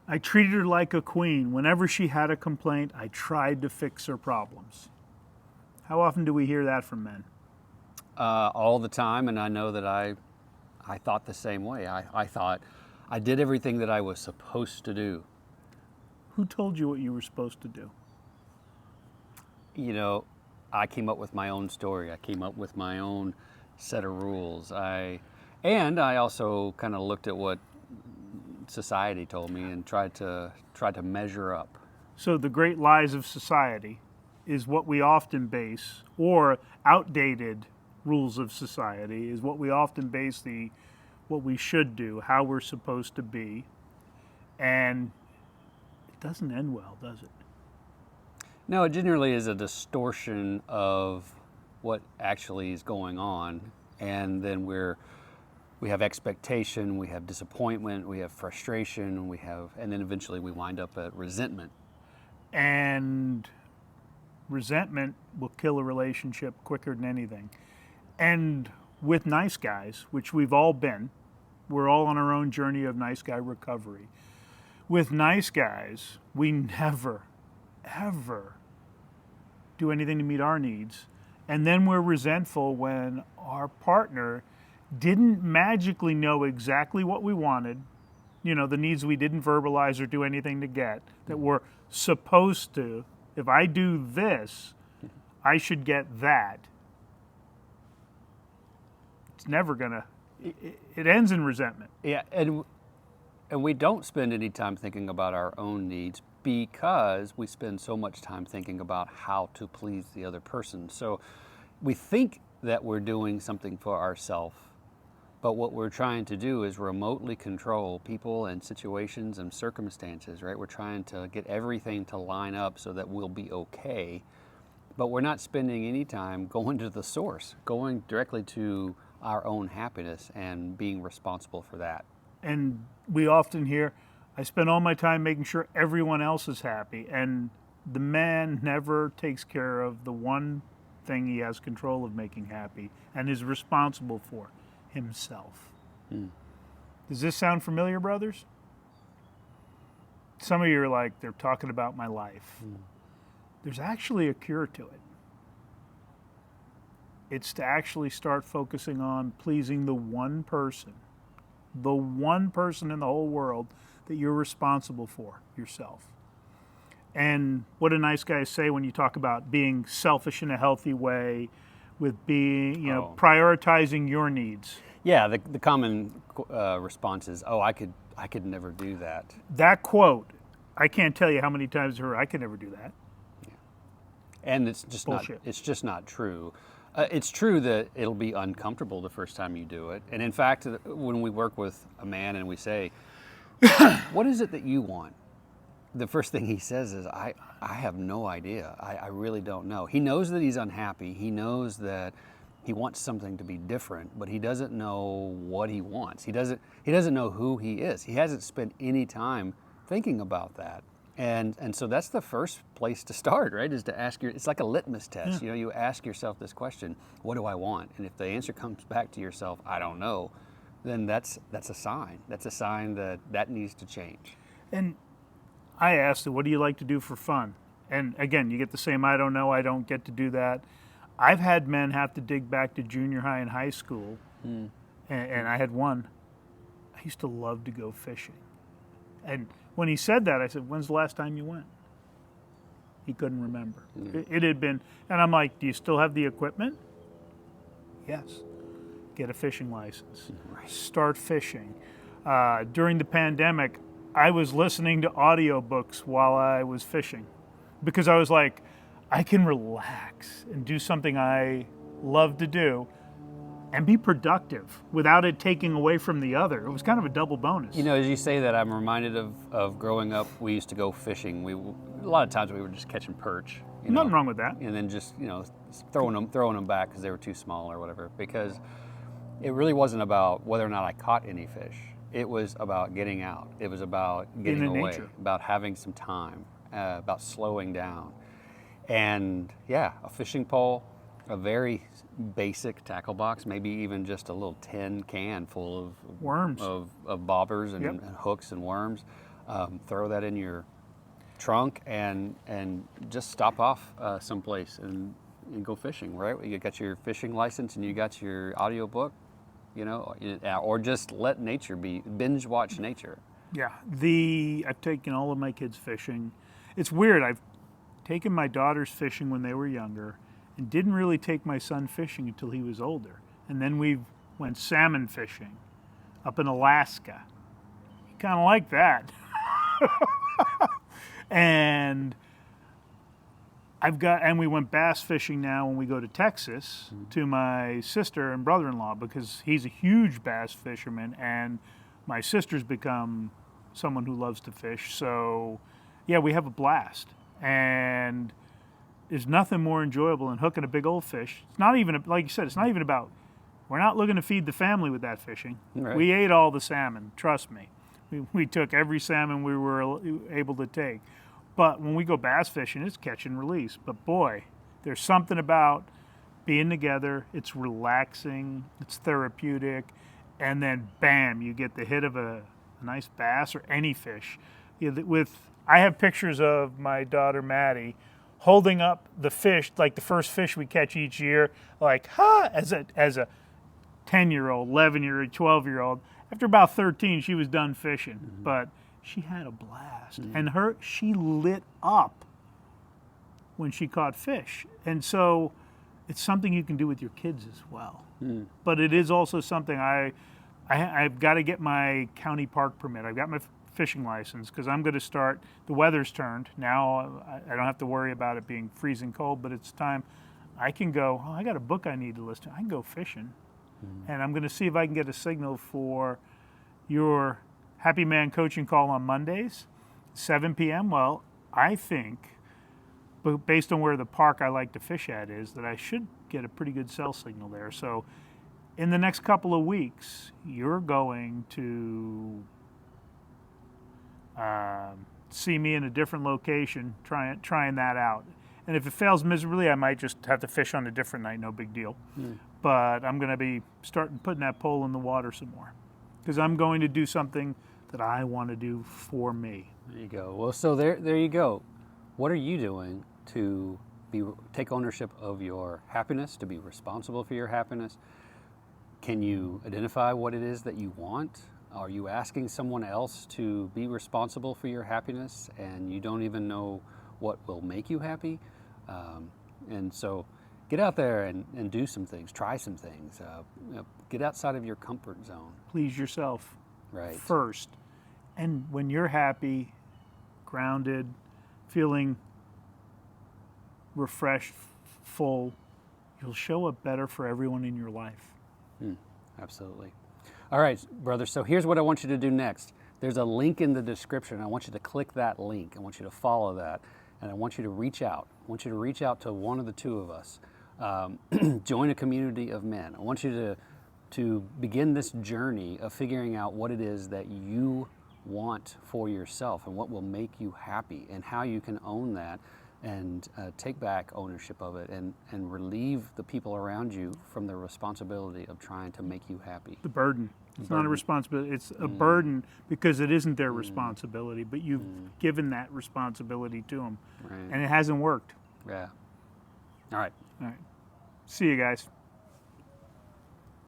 I treated her like a queen. Whenever she had a complaint, I tried to fix her problems. How often do we hear that from men? All the time, and I know that I thought the same way. I thought I did everything that I was supposed to do. Who told you what you were supposed to do? You know, I came up with my own story. I came up with my own set of rules. I also kind of looked at what society told me and tried to measure up. So the great lies of society is what we often base, or outdated rules of society is what we often base what we should do, how we're supposed to be, and it doesn't end well, does it? No, it generally is a distortion of what actually is going on, and then we have expectation, we have disappointment, we have frustration, and then eventually we wind up at resentment. And resentment will kill a relationship quicker than anything. And with nice guys, which we've all been, we're all on our own journey of nice guy recovery. With nice guys, we never, ever do anything to meet our needs. And then we're resentful when our partner didn't magically know exactly what we wanted, the needs we didn't verbalize or do anything to get, that we're supposed to. If I do this, I should get that. It's never gonna, it ends in resentment. Yeah, and we don't spend any time thinking about our own needs because we spend so much time thinking about how to please the other person. So we think that we're doing something for ourselves, but what we're trying to do is remotely control people and situations and circumstances, right? We're trying to get everything to line up so that we'll be okay, but we're not spending any time going to the source, going directly to our own happiness and being responsible for that. And we often hear, I spend all my time making sure everyone else is happy, and the man never takes care of the one thing he has control of making happy and is responsible for, himself. Does this sound familiar, brothers? Some of you are like, they're talking about my life. There's actually a cure to it. It's to actually start focusing on pleasing the one person in the whole world that you're responsible for, yourself. And what do nice guys say when you talk about being selfish in a healthy way, with being, prioritizing your needs? Yeah, the common response is, "Oh, I could never do that." That quote, I can't tell you how many times I've heard, "I could never do that." Yeah. And it's just bullshit. It's just not true. It's true that it'll be uncomfortable the first time you do it. And in fact, when we work with a man and we say, "What is it that you want?" the first thing he says is, I have no idea. I really don't know. He knows that he's unhappy. He knows that he wants something to be different, but he doesn't know what he wants. He doesn't know who he is. He hasn't spent any time thinking about that. And so that's the first place to start, right? Is to ask it's like a litmus test. Yeah. You ask yourself this question, what do I want? And if the answer comes back to yourself, I don't know, then that's a sign. That's a sign that needs to change. And I asked it, what do you like to do for fun? And again, you get the same, I don't know, I don't get to do that. I've had men have to dig back to junior high and high school, and I had one. I used to love to go fishing. And when he said that, I said, when's the last time you went? He couldn't remember. It had been, and I'm like, do you still have the equipment? Yes. Get a fishing license. Right. Start fishing. During the pandemic, I was listening to audiobooks while I was fishing because I was like, I can relax and do something I love to do and be productive without it taking away from the other. It was kind of a double bonus. As you say that, I'm reminded of growing up. We used to go fishing. A lot of times we were just catching perch. Nothing wrong with that. And then just throwing them back because they were too small or whatever. Because it really wasn't about whether or not I caught any fish. It was about getting out. It was about getting away. Nature. About having some time. About slowing down. And a fishing pole, a very basic tackle box, maybe even just a little tin can full of worms, of bobbers and hooks and worms, throw that in your trunk and just stop off someplace and go fishing, right? You got your fishing license and you got your audio book, or just let nature be, binge watch nature. Yeah, I've taken all of my kids fishing. It's weird. I've taken my daughters fishing when they were younger and didn't really take my son fishing until he was older. And then we went salmon fishing up in Alaska. Kind of like that. And we went bass fishing now when we go to Texas to my sister and brother-in-law, because he's a huge bass fisherman and my sister's become someone who loves to fish. So yeah, we have a blast. And there's nothing more enjoyable than hooking a big old fish. It's not even, like you said, it's not even about, we're not looking to feed the family with that fishing. Right. We ate all the salmon, trust me. We took every salmon we were able to take. But when we go bass fishing, it's catch and release. But boy, there's something about being together. It's relaxing, it's therapeutic, and then bam, you get the hit of a nice bass or any fish. I have pictures of my daughter Maddie holding up the fish, like the first fish we catch each year, like as a 10-year-old, 11-year-old, 12-year-old. After about 13, she was done fishing, but she had a blast, and she lit up when she caught fish. And so it's something you can do with your kids as well. But it is also something I've got to get my county park permit. I've got my fishing license because I'm going to start. The weather's turned now. I don't have to worry about it being freezing cold, but it's time. I can go. Oh, I got a book I need to listen to. I can go fishing, and I'm going to see if I can get a signal for your Happy Man coaching call on Mondays, 7 p.m. Well, I think, but based on where the park I like to fish at is, that I should get a pretty good cell signal there. So in the next couple of weeks, you're going to see me in a different location trying that out. And if it fails miserably, I might just have to fish on a different night, no big deal. But I'm going to be putting that pole in the water some more, because I'm going to do something that I want to do for me. There you go. Well, so there you go. What are you doing to take ownership of your happiness, to be responsible for your happiness? Can you identify what it is that you want? Are you asking someone else to be responsible for your happiness and you don't even know what will make you happy? And so get out there and do some things, try some things, get outside of your comfort zone. Please yourself first. And when you're happy, grounded, feeling refreshed, full, you'll show up better for everyone in your life. Absolutely. All right, brother, so here's what I want you to do next. There's a link in the description. I want you to click that link. I want you to follow that. And I want you to reach out. I want you to reach out to one of the two of us. Join a community of men. I want you to begin this journey of figuring out what it is that you want for yourself and what will make you happy and how you can own that and take back ownership of it and relieve the people around you from the responsibility of trying to make you happy. The burden. It's not a responsibility. It's a burden because it isn't their responsibility, but you've given that responsibility to them. Right. And it hasn't worked. Yeah. All right. All right. See you guys.